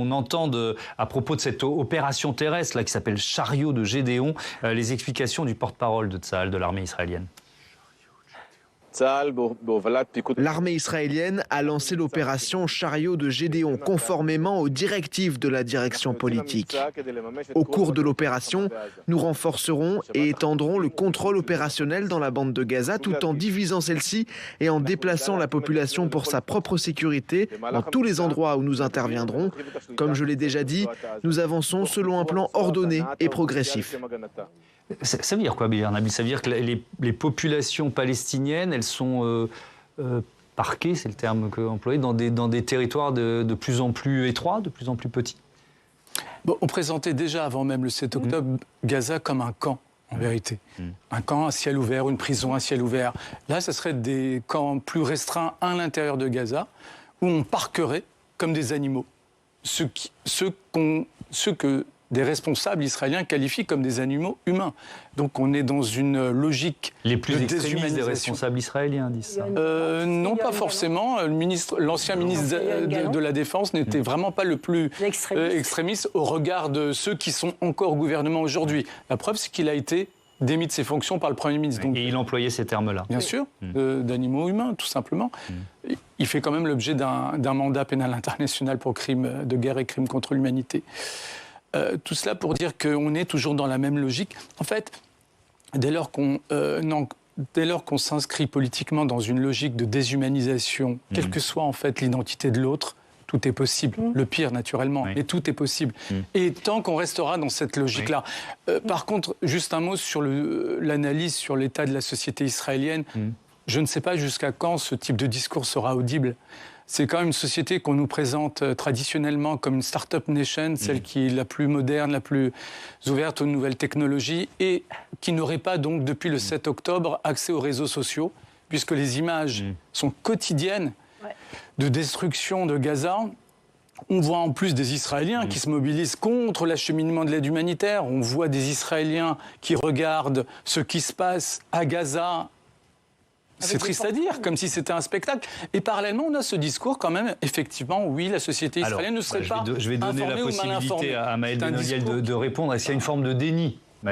on entende à propos de cette opération terrestre là, qui s'appelle Chariot de Gédéon, les explications du porte-parole de Tsahal, de l'armée israélienne. L'armée israélienne a lancé l'opération Chariot de Gédéon conformément aux directives de la direction politique. Au cours de l'opération, nous renforcerons et étendrons le contrôle opérationnel dans la bande de Gaza tout en divisant celle-ci et en déplaçant la population pour sa propre sécurité dans tous les endroits où nous interviendrons. Comme je l'ai déjà dit, nous avançons selon un plan ordonné et progressif. Ça veut dire quoi, Bilal Nabil? Ça veut dire que les populations palestiniennes, elles sont parquées, c'est le terme employé, dans des territoires de plus en plus étroits, de plus en plus petits? Bon, on présentait déjà, avant même le 7 octobre, Gaza comme un camp, en vérité. Un camp à ciel ouvert, une prison à ciel ouvert. Là, ce serait des camps plus restreints à l'intérieur de Gaza, où on parquerait comme des animaux ceux que des responsables israéliens qualifient comme des animaux humains. Donc on est dans une logique les plus de extrémistes des responsables israéliens disent ça. Non, pas forcément. L'ancien ministre de la Défense n'était vraiment pas le plus extrémiste au regard de ceux qui sont encore au gouvernement aujourd'hui. La preuve, c'est qu'il a été démis de ses fonctions par le Premier ministre. Donc, et il employait ces termes-là. Bien sûr, d'animaux humains, tout simplement. Il fait quand même l'objet d'un mandat pénal international pour crimes de guerre et crimes contre l'humanité. Tout cela pour dire qu'on est toujours dans la même logique. En fait, dès lors qu'on s'inscrit politiquement dans une logique de déshumanisation, quelle que soit en fait l'identité de l'autre, tout est possible. Le pire, naturellement, mais tout est possible. Et tant qu'on restera dans cette logique-là. Par contre, juste un mot sur l'analyse sur l'état de la société israélienne. Je ne sais pas jusqu'à quand ce type de discours sera audible. C'est quand même une société qu'on nous présente traditionnellement comme une start-up nation, celle qui est la plus moderne, la plus ouverte aux nouvelles technologies et qui n'aurait pas donc depuis le 7 octobre accès aux réseaux sociaux, puisque les images sont quotidiennes de destruction de Gaza. On voit en plus des Israéliens qui se mobilisent contre l'acheminement de l'aide humanitaire. On voit des Israéliens qui regardent ce qui se passe à Gaza. C'est triste à dire, comme si c'était un spectacle. Et parallèlement, on a ce discours quand même, effectivement, oui, la société israélienne ne serait pas je vais donner la possibilité à Maël Benoliel de répondre. Est-ce qu'il y a une forme de déni